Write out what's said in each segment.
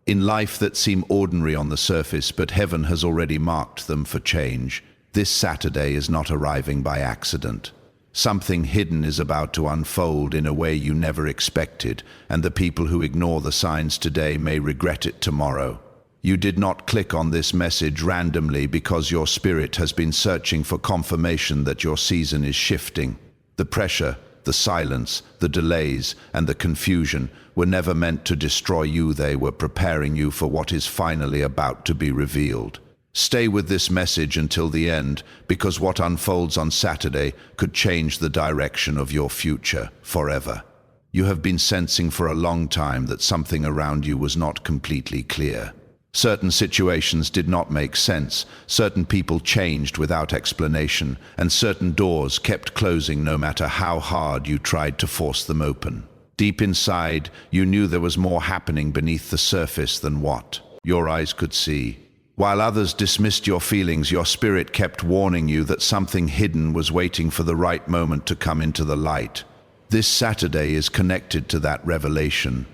In life that seem ordinary on the surface, but heaven has already marked them for change. This Saturday is not arriving by accident. Something hidden is about to unfold in a way you never expected, and the people who ignore the signs today may regret it tomorrow. You did not click on this message randomly because your spirit has been searching for confirmation that your season is shifting. The pressure, the silence, the delays, and the confusion were never meant to destroy you. They were preparing you for what is finally about to be revealed. Stay with this message until the end, because what unfolds on Saturday could change the direction of your future forever. You have been sensing for a long time that something around you was not completely clear. Certain situations did not make sense, certain people changed without explanation, and certain doors kept closing no matter how hard you tried to force them open. Deep inside, you knew there was more happening beneath the surface than what your eyes could see. While others dismissed your feelings, your spirit kept warning you that something hidden was waiting for the right moment to come into the light. This Saturday is connected to that revelation.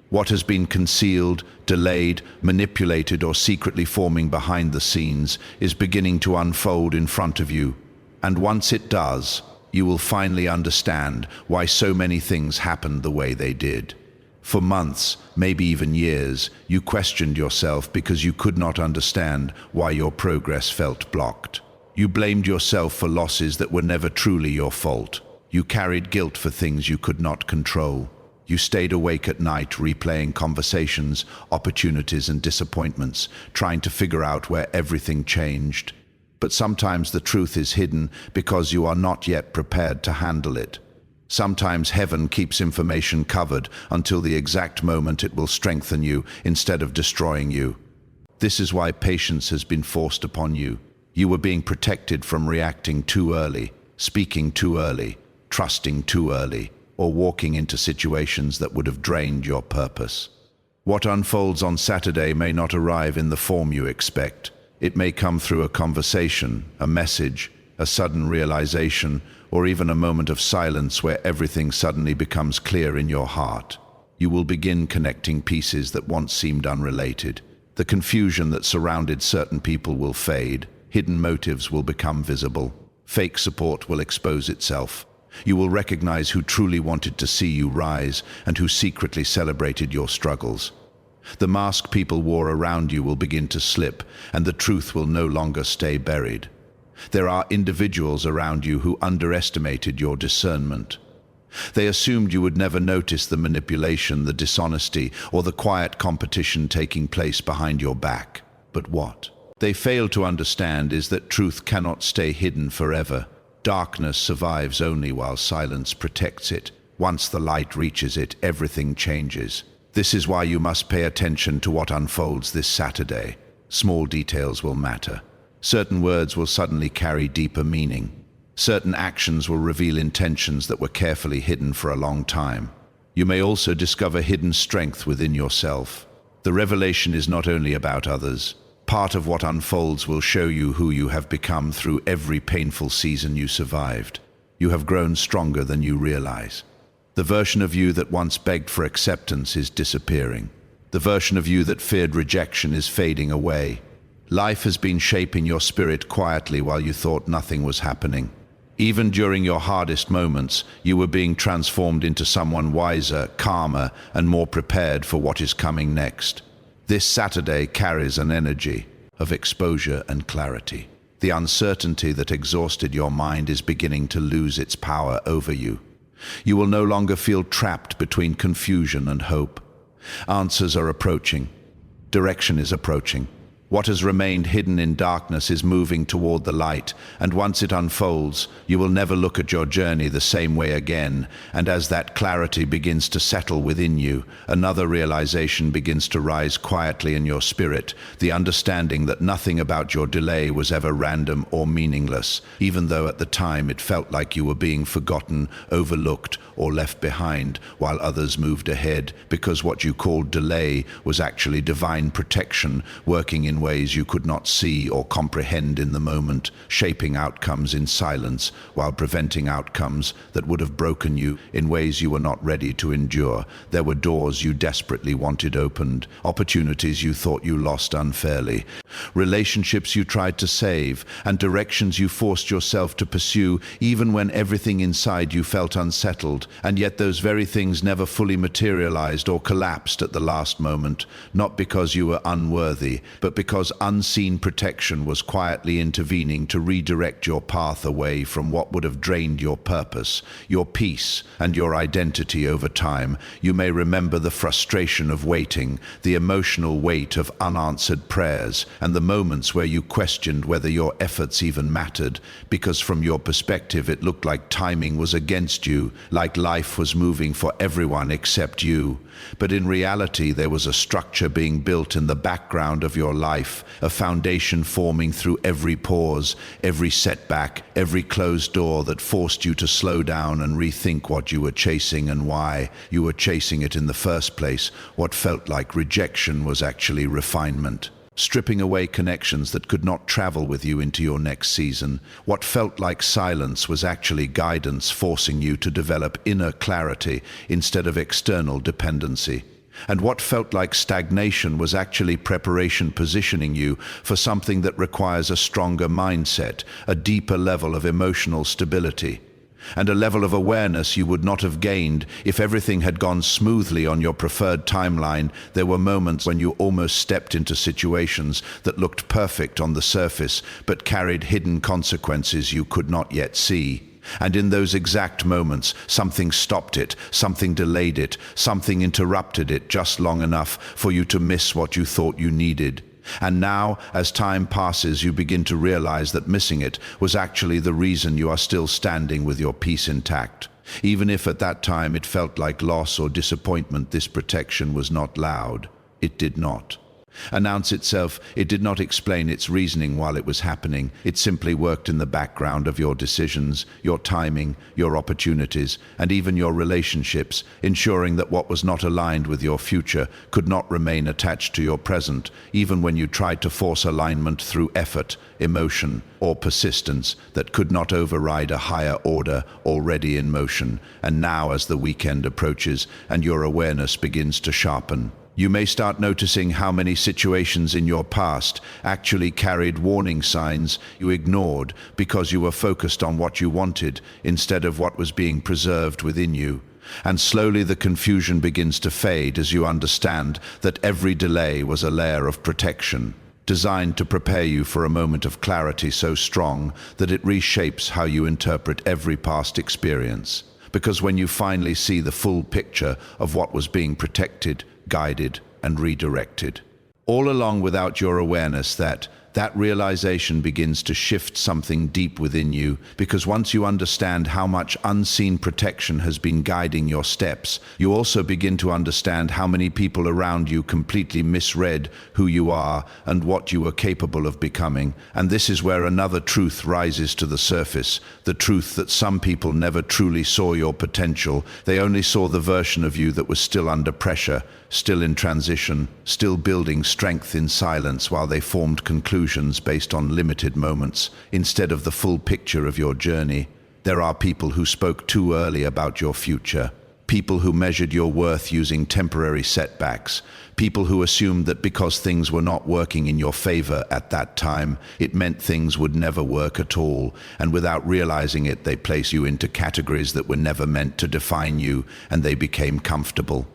What has been concealed, delayed, manipulated, or secretly forming behind the scenes is beginning to unfold in front of you. And once it does, you will finally understand why so many things happened the way they did. For months, maybe even years, you questioned yourself because you could not understand why your progress felt blocked. You blamed yourself for losses that were never truly your fault. You carried guilt for things you could not control. You stayed awake at night replaying conversations, opportunities, and disappointments, trying to figure out where everything changed. But sometimes the truth is hidden because you are not yet prepared to handle it. Sometimes heaven keeps information covered until the exact moment it will strengthen you instead of destroying you. This is why patience has been forced upon you. You were being protected from reacting too early, speaking too early, trusting too early, or walking into situations that would have drained your purpose. What unfolds on Saturday may not arrive in the form you expect. It may come through a conversation, a message, a sudden realization, or even a moment of silence where everything suddenly becomes clear in your heart. You will begin connecting pieces that once seemed unrelated. The confusion that surrounded certain people will fade. Hidden motives will become visible. Fake support will expose itself. You will recognize who truly wanted to see you rise and who secretly celebrated your struggles. The mask people wore around you will begin to slip, and the truth will no longer stay buried. There are individuals around you who underestimated your discernment. They assumed you would never notice the manipulation, the dishonesty, or the quiet competition taking place behind your back. But what they failed to understand is that truth cannot stay hidden forever. Darkness survives only while silence protects it. Once the light reaches it, everything changes. This is why you must pay attention to what unfolds this Saturday. Small details will matter. Certain words will suddenly carry deeper meaning. Certain actions will reveal intentions that were carefully hidden for a long time. You may also discover hidden strength within yourself. The revelation is not only about others. Part of what unfolds will show you who you have become through every painful season you survived. You have grown stronger than you realize. The version of you that once begged for acceptance is disappearing. The version of you that feared rejection is fading away. Life has been shaping your spirit quietly while you thought nothing was happening. Even during your hardest moments, you were being transformed into someone wiser, calmer, and more prepared for what is coming next. This Saturday carries an energy of exposure and clarity. The uncertainty that exhausted your mind is beginning to lose its power over you. You will no longer feel trapped between confusion and hope. Answers are approaching. Direction is approaching. What has remained hidden in darkness is moving toward the light, and once it unfolds, you will never look at your journey the same way again. And as that clarity begins to settle within you, another realization begins to rise quietly in your spirit, the understanding that nothing about your delay was ever random or meaningless, even though at the time it felt like you were being forgotten, overlooked, or left behind, while others moved ahead, because what you called delay was actually divine protection working in ways you could not see or comprehend in the moment, shaping outcomes in silence while preventing outcomes that would have broken you in ways you were not ready to endure. There were doors you desperately wanted opened, opportunities you thought you lost unfairly, relationships you tried to save, and directions you forced yourself to pursue even when everything inside you felt unsettled. And yet those very things never fully materialized or collapsed at the last moment, not because you were unworthy, but because unseen protection was quietly intervening to redirect your path away from what would have drained your purpose, your peace, and your identity over time. You may remember the frustration of waiting, the emotional weight of unanswered prayers, and the moments where you questioned whether your efforts even mattered, because from your perspective it looked like timing was against you, like life was moving for everyone except you. But in reality, there was a structure being built in the background of your life, a foundation forming through every pause, every setback, every closed door that forced you to slow down and rethink what you were chasing and why you were chasing it in the first place. What felt like rejection was actually refinement. Stripping away connections that could not travel with you into your next season. What felt like silence was actually guidance, forcing you to develop inner clarity instead of external dependency. And what felt like stagnation was actually preparation, positioning you for something that requires a stronger mindset, a deeper level of emotional stability, and a level of awareness you would not have gained if everything had gone smoothly on your preferred timeline. There were moments when you almost stepped into situations that looked perfect on the surface, but carried hidden consequences you could not yet see. And in those exact moments, something stopped it, something delayed it, something interrupted it just long enough for you to miss what you thought you needed. And now, as time passes, you begin to realize that missing it was actually the reason you are still standing with your peace intact. Even if at that time it felt like loss or disappointment, this protection was not loud. It did not announce itself. It did not explain its reasoning while it was happening. It simply worked in the background of your decisions, your timing, your opportunities, and even your relationships, ensuring that what was not aligned with your future could not remain attached to your present, even when you tried to force alignment through effort, emotion, or persistence that could not override a higher order already in motion. And now, as the weekend approaches and your awareness begins to sharpen, you may start noticing how many situations in your past actually carried warning signs you ignored because you were focused on what you wanted instead of what was being preserved within you. And slowly the confusion begins to fade as you understand that every delay was a layer of protection, designed to prepare you for a moment of clarity so strong that it reshapes how you interpret every past experience. Because when you finally see the full picture of what was being protected, guided, and redirected, all along without your awareness, that realization begins to shift something deep within you, because once you understand how much unseen protection has been guiding your steps, you also begin to understand how many people around you completely misread who you are and what you are capable of becoming. And this is where another truth rises to the surface, the truth that some people never truly saw your potential. They only saw the version of you that was still under pressure, still in transition, still building strength in silence while they formed conclusions based on limited moments instead of the full picture of your journey. There are people who spoke too early about your future, people who measured your worth using temporary setbacks, people who assumed that because things were not working in your favor at that time, it meant things would never work at all, and without realizing it, they place you into categories that were never meant to define you, and they became comfortable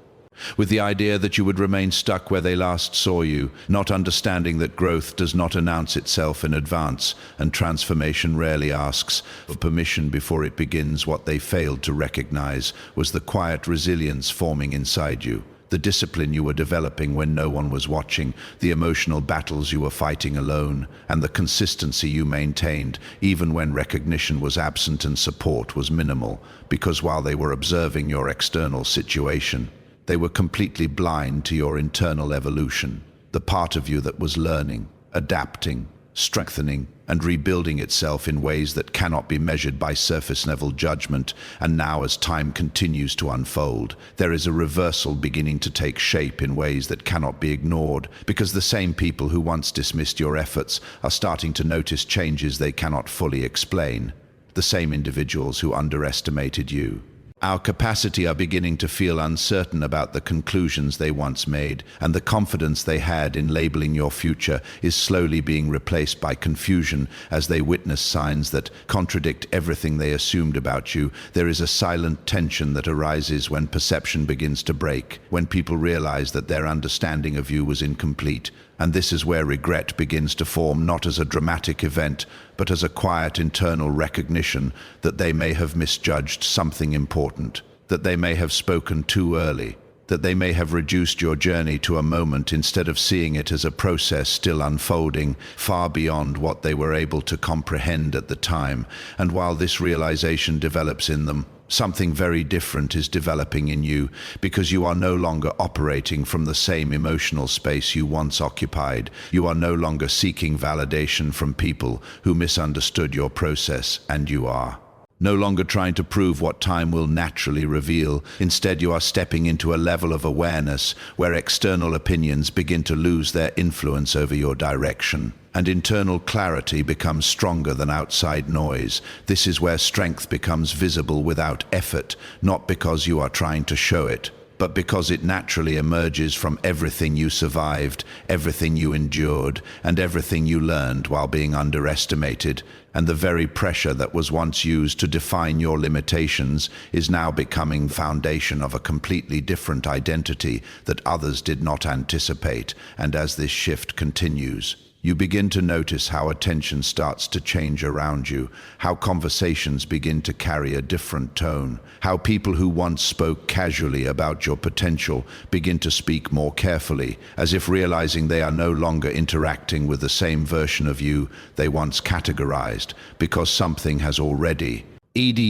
with the idea that you would remain stuck where they last saw you, not understanding that growth does not announce itself in advance, and transformation rarely asks for permission before it begins. What they failed to recognize was the quiet resilience forming inside you, the discipline you were developing when no one was watching, the emotional battles you were fighting alone, and the consistency you maintained even when recognition was absent and support was minimal, because while they were observing your external situation, they were completely blind to your internal evolution, the part of you that was learning, adapting, strengthening, and rebuilding itself in ways that cannot be measured by surface-level judgment. And now, as time continues to unfold, there is a reversal beginning to take shape in ways that cannot be ignored, because the same people who once dismissed your efforts are starting to notice changes they cannot fully explain. The same individuals who underestimated you, our capacity, are beginning to feel uncertain about the conclusions they once made, and the confidence they had in labeling your future is slowly being replaced by confusion as they witness signs that contradict everything they assumed about you. There is a silent tension that arises when perception begins to break, when people realize that their understanding of you was incomplete. And this is where regret begins to form, not as a dramatic event, but as a quiet internal recognition that they may have misjudged something important, that they may have spoken too early, that they may have reduced your journey to a moment instead of seeing it as a process still unfolding, far beyond what they were able to comprehend at the time. And while this realization develops in them, something very different is developing in you, because you are no longer operating from the same emotional space you once occupied. You are no longer seeking validation from people who misunderstood your process, and you are no longer trying to prove what time will naturally reveal. Instead, you are stepping into a level of awareness where external opinions begin to lose their influence over your direction, and internal clarity becomes stronger than outside noise. This is where strength becomes visible without effort, not because you are trying to show it, but because it naturally emerges from everything you survived, everything you endured, and everything you learned while being underestimated. And the very pressure that was once used to define your limitations is now becoming the foundation of a completely different identity that others did not anticipate. And as this shift continues, you begin to notice how attention starts to change around you, how conversations begin to carry a different tone, how people who once spoke casually about your potential begin to speak more carefully, as if realizing they are no longer interacting with the same version of you they once categorized, because something has already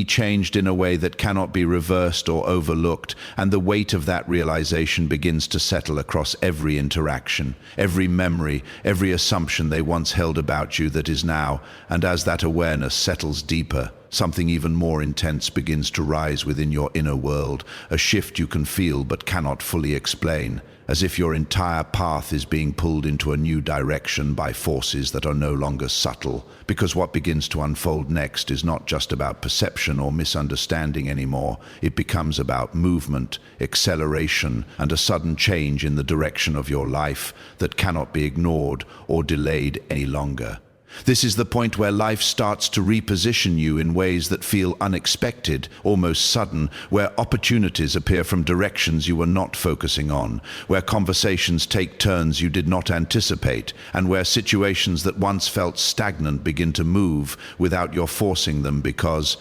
changed in a way that cannot be reversed or overlooked, and the weight of that realization begins to settle across every interaction, every memory, every assumption they once held about you that is now. And as that awareness settles deeper, something even more intense begins to rise within your inner world, a shift you can feel but cannot fully explain, as if your entire path is being pulled into a new direction by forces that are no longer subtle. Because what begins to unfold next is not just about perception or misunderstanding anymore. It becomes about movement, acceleration, and a sudden change in the direction of your life that cannot be ignored or delayed any longer. This is the point where life starts to reposition you in ways that feel unexpected, almost sudden, where opportunities appear from directions you were not focusing on, where conversations take turns you did not anticipate, and where situations that once felt stagnant begin to move without your forcing them, because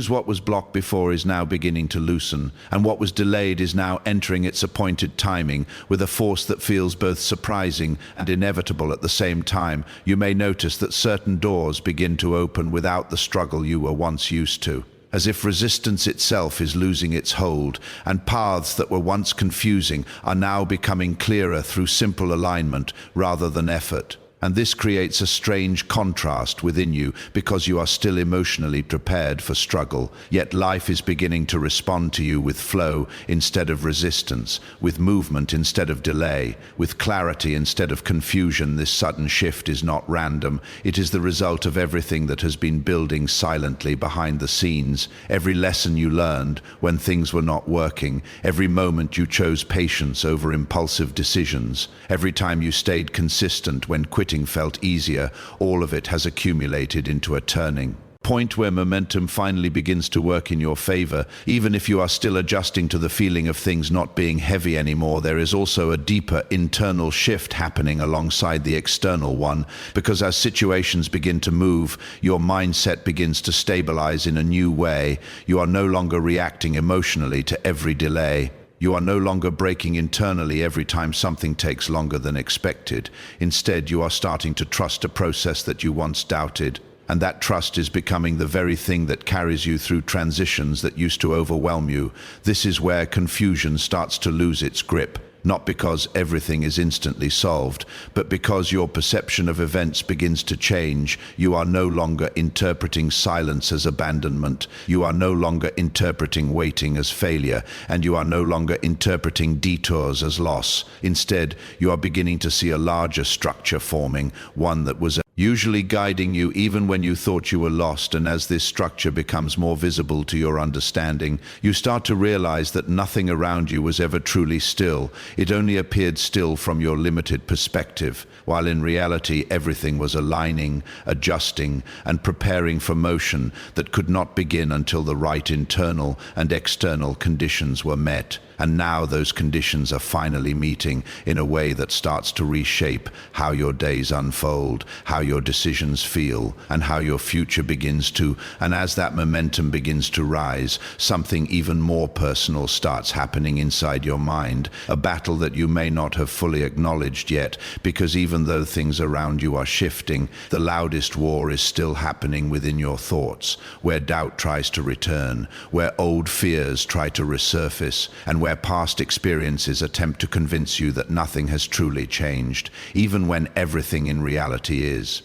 what was blocked before is now beginning to loosen, and what was delayed is now entering its appointed timing with a force that feels both surprising and inevitable at the same time. You may notice that certain doors begin to open without the struggle you were once used to, as if resistance itself is losing its hold, and paths that were once confusing are now becoming clearer through simple alignment rather than effort. And this creates a strange contrast within you, because you are still emotionally prepared for struggle, yet life is beginning to respond to you with flow instead of resistance, with movement instead of delay, with clarity instead of confusion. This sudden shift is not random. It is the result of everything that has been building silently behind the scenes. Every lesson you learned when things were not working, every moment you chose patience over impulsive decisions, every time you stayed consistent when quitting felt easier, all of it has accumulated into a turning point where momentum finally begins to work in your favor. Even if you are still adjusting to the feeling of things not being heavy anymore, there is also a deeper internal shift happening alongside the external one, because as situations begin to move, your mindset begins to stabilize in a new way. You are no longer reacting emotionally to every delay. You are no longer breaking internally every time something takes longer than expected. Instead, you are starting to trust a process that you once doubted. And that trust is becoming the very thing that carries you through transitions that used to overwhelm you. This is where confusion starts to lose its grip, not because everything is instantly solved, but because your perception of events begins to change. You are no longer interpreting silence as abandonment. You are no longer interpreting waiting as failure, and you are no longer interpreting detours as loss. Instead, you are beginning to see a larger structure forming, one that was usually guiding you even when you thought you were lost. And as this structure becomes more visible to your understanding, you start to realize that nothing around you was ever truly still. It only appeared still from your limited perspective, while in reality everything was aligning, adjusting, and preparing for motion that could not begin until the right internal and external conditions were met. And now those conditions are finally meeting in a way that starts to reshape how your days unfold, how your decisions feel, and how your future begins to. And as that momentum begins to rise, something even more personal starts happening inside your mind, a battle that you may not have fully acknowledged yet, because even though things around you are shifting, the loudest war is still happening within your thoughts, where doubt tries to return, where old fears try to resurface, and where past experiences attempt to convince you that nothing has truly changed, even when everything in reality is.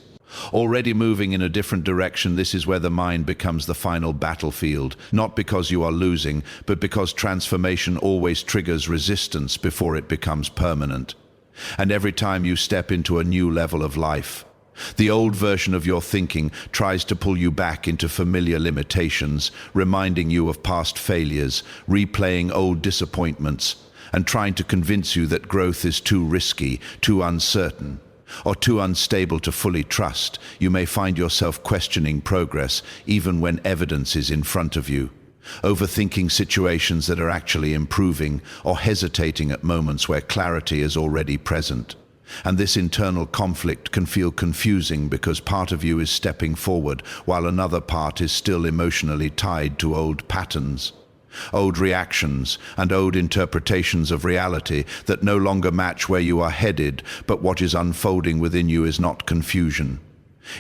Already moving in a different direction, this is where the mind becomes the final battlefield, not because you are losing, but because transformation always triggers resistance before it becomes permanent. And every time you step into a new level of life, the old version of your thinking tries to pull you back into familiar limitations, reminding you of past failures, replaying old disappointments, and trying to convince you that growth is too risky, too uncertain, or too unstable to fully trust. You may find yourself questioning progress even when evidence is in front of you, overthinking situations that are actually improving, or hesitating at moments where clarity is already present. And this internal conflict can feel confusing because part of you is stepping forward while another part is still emotionally tied to old patterns, old reactions, and old interpretations of reality that no longer match where you are headed. But what is unfolding within you is not confusion.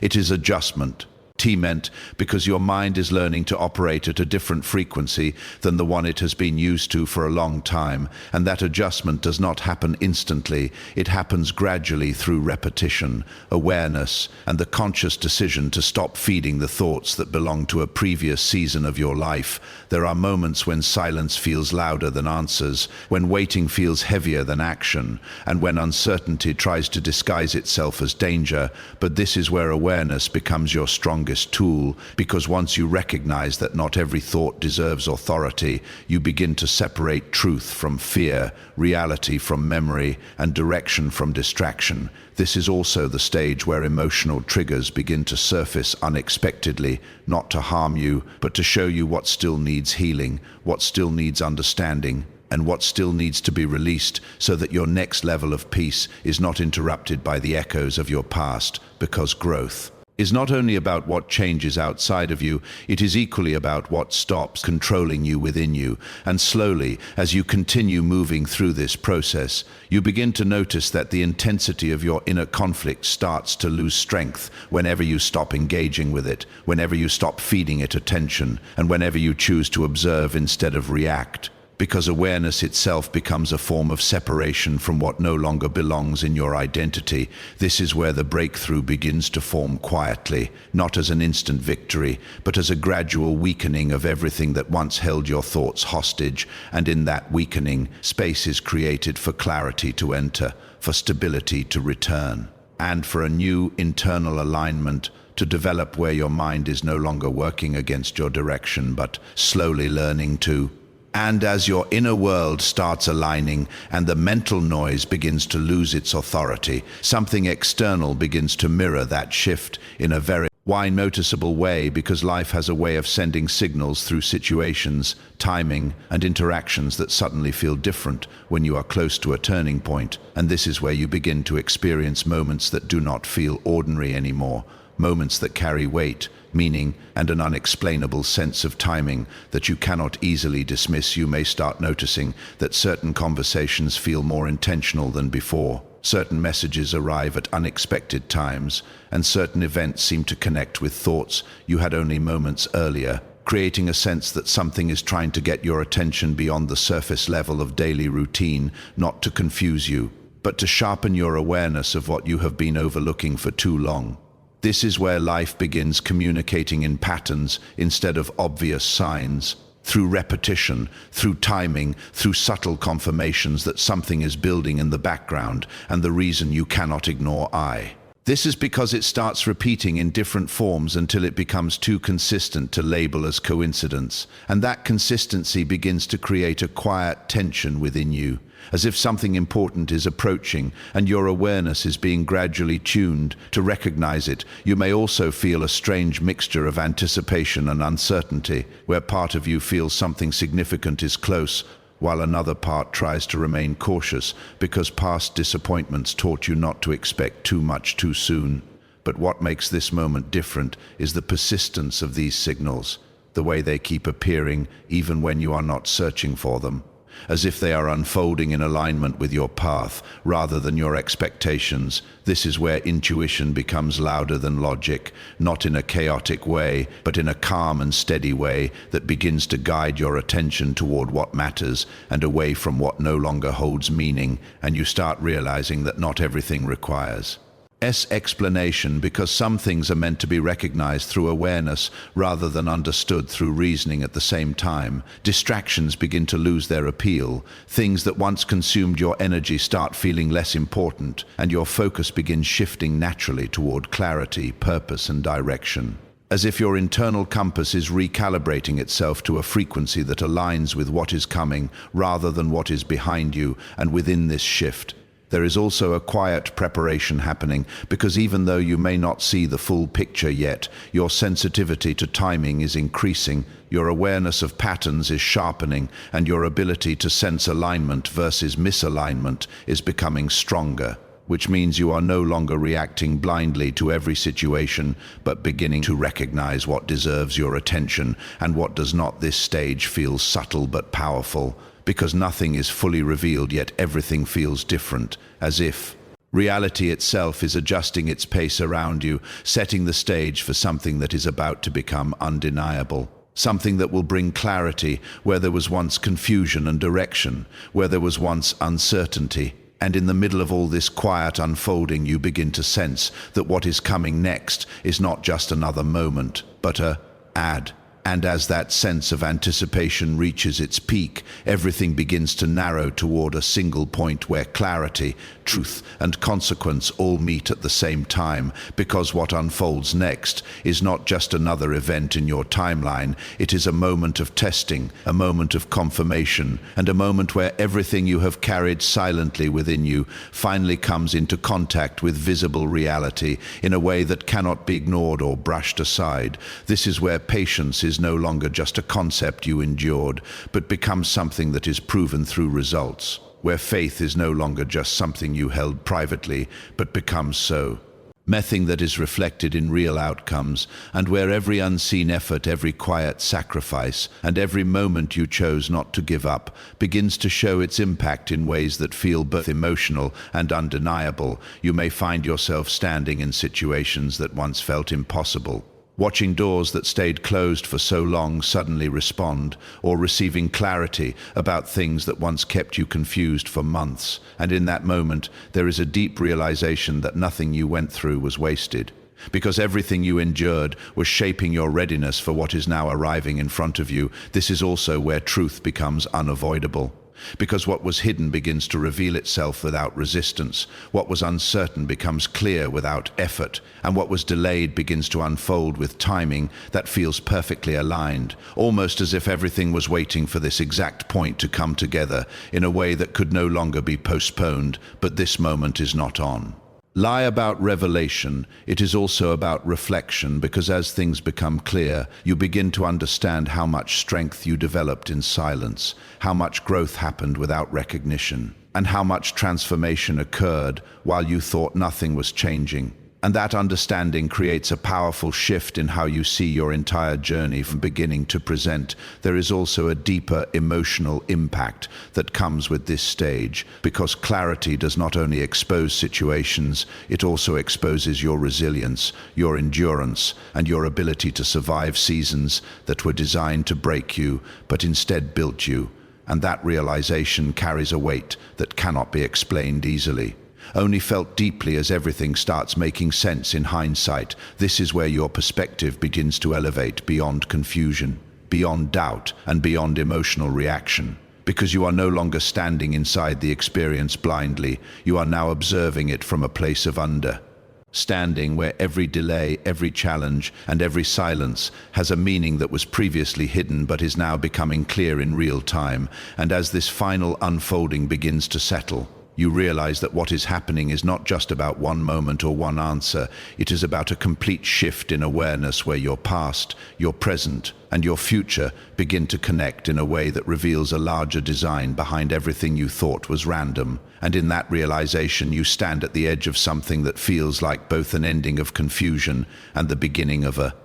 It is adjustment. Meant because your mind is learning to operate at a different frequency than the one it has been used to for a long time, and that adjustment does not happen instantly. It happens gradually through repetition, awareness, and the conscious decision to stop feeding the thoughts that belong to a previous season of your life. There are moments when silence feels louder than answers, when waiting feels heavier than action, and when uncertainty tries to disguise itself as danger. But this is where awareness becomes your strongest tool, because once you recognize that not every thought deserves authority, you begin to separate truth from fear, reality from memory, and direction from distraction. This is also the stage where emotional triggers begin to surface unexpectedly, not to harm you, but to show you what still needs healing, what still needs understanding, and what still needs to be released, so that your next level of peace is not interrupted by the echoes of your past. Because growth is not only about what changes outside of you, it is equally about what stops controlling you within you. And slowly, as you continue moving through this process, you begin to notice that the intensity of your inner conflict starts to lose strength whenever you stop engaging with it, whenever you stop feeding it attention, and whenever you choose to observe instead of react. Because awareness itself becomes a form of separation from what no longer belongs in your identity. This is where the breakthrough begins to form quietly, not as an instant victory, but as a gradual weakening of everything that once held your thoughts hostage. And in that weakening, space is created for clarity to enter, for stability to return, and for a new internal alignment to develop, where your mind is no longer working against your direction, but slowly learning to. And as your inner world starts aligning and the mental noise begins to lose its authority, something external begins to mirror that shift in a very noticeable way, because life has a way of sending signals through situations, timing, and interactions that suddenly feel different when you are close to a turning point. And this is where you begin to experience moments that do not feel ordinary anymore, moments that carry weight, meaning, and an unexplainable sense of timing that you cannot easily dismiss. You may start noticing that certain conversations feel more intentional than before, certain messages arrive at unexpected times, and certain events seem to connect with thoughts you had only moments earlier, creating a sense that something is trying to get your attention beyond the surface level of daily routine, not to confuse you, but to sharpen your awareness of what you have been overlooking for too long. This is where life begins communicating in patterns instead of obvious signs, through repetition, through timing, through subtle confirmations that something is building in the background, and the reason you cannot ignore I. This is because it starts repeating in different forms until it becomes too consistent to label as coincidence, and that consistency begins to create a quiet tension within you, as if something important is approaching and your awareness is being gradually tuned to recognize it. You may also feel a strange mixture of anticipation and uncertainty, where part of you feels something significant is close, while another part tries to remain cautious because past disappointments taught you not to expect too much too soon. But what makes this moment different is the persistence of these signals, the way they keep appearing even when you are not searching for them, as if they are unfolding in alignment with your path rather than your expectations. This is where intuition becomes louder than logic, not in a chaotic way, but in a calm and steady way that begins to guide your attention toward what matters and away from what no longer holds meaning, and you start realizing that not everything requires explanation, because some things are meant to be recognized through awareness rather than understood through reasoning at the same time. Distractions begin to lose their appeal. Things that once consumed your energy start feeling less important, and your focus begins shifting naturally toward clarity, purpose, and direction. As if your internal compass is recalibrating itself to a frequency that aligns with what is coming rather than what is behind you. And within this shift, there is also a quiet preparation happening, because even though you may not see the full picture yet, your sensitivity to timing is increasing, your awareness of patterns is sharpening, and your ability to sense alignment versus misalignment is becoming stronger, which means you are no longer reacting blindly to every situation, but beginning to recognize what deserves your attention and what does not. This stage feels subtle but powerful, because nothing is fully revealed, yet everything feels different, as if reality itself is adjusting its pace around you, setting the stage for something that is about to become undeniable. Something that will bring clarity where there was once confusion, and direction where there was once uncertainty. And in the middle of all this quiet unfolding, you begin to sense that what is coming next is not just another moment, but a ad. And as that sense of anticipation reaches its peak, everything begins to narrow toward a single point where clarity, truth, and consequence all meet at the same time, because what unfolds next is not just another event in your timeline. It is a moment of testing, a moment of confirmation, and a moment where everything you have carried silently within you finally comes into contact with visible reality in a way that cannot be ignored or brushed aside. This is where patience is no longer just a concept you endured, but becomes something that is proven through results, where faith is no longer just something you held privately, but becomes something that is reflected in real outcomes, and where every unseen effort, every quiet sacrifice, and every moment you chose not to give up begins to show its impact in ways that feel both emotional and undeniable. You may find yourself standing in situations that once felt impossible, watching doors that stayed closed for so long suddenly respond, or receiving clarity about things that once kept you confused for months. And in that moment, there is a deep realization that nothing you went through was wasted, because everything you endured was shaping your readiness for what is now arriving in front of you. This is also where truth becomes unavoidable, because what was hidden begins to reveal itself without resistance. What was uncertain becomes clear without effort, and what was delayed begins to unfold with timing that feels perfectly aligned, almost as if everything was waiting for this exact point to come together in a way that could no longer be postponed. But this moment is not on lie about revelation, it is also about reflection, because as things become clear, you begin to understand how much strength you developed in silence, how much growth happened without recognition, and how much transformation occurred while you thought nothing was changing. And that understanding creates a powerful shift in how you see your entire journey from beginning to present. There is also a deeper emotional impact that comes with this stage, because clarity does not only expose situations, it also exposes your resilience, your endurance, and your ability to survive seasons that were designed to break you, but instead built you. And that realization carries a weight that cannot be explained easily, only felt deeply as everything starts making sense in hindsight. This is where your perspective begins to elevate beyond confusion, beyond doubt, and beyond emotional reaction. Because you are no longer standing inside the experience blindly, you are now observing it from a place of understanding, where every delay, every challenge, and every silence has a meaning that was previously hidden but is now becoming clear in real time. And as this final unfolding begins to settle, you realize that what is happening is not just about one moment or one answer. It is about a complete shift in awareness, where your past, your present, and your future begin to connect in a way that reveals a larger design behind everything you thought was random. And in that realization, you stand at the edge of something that feels like both an ending of confusion and the beginning of a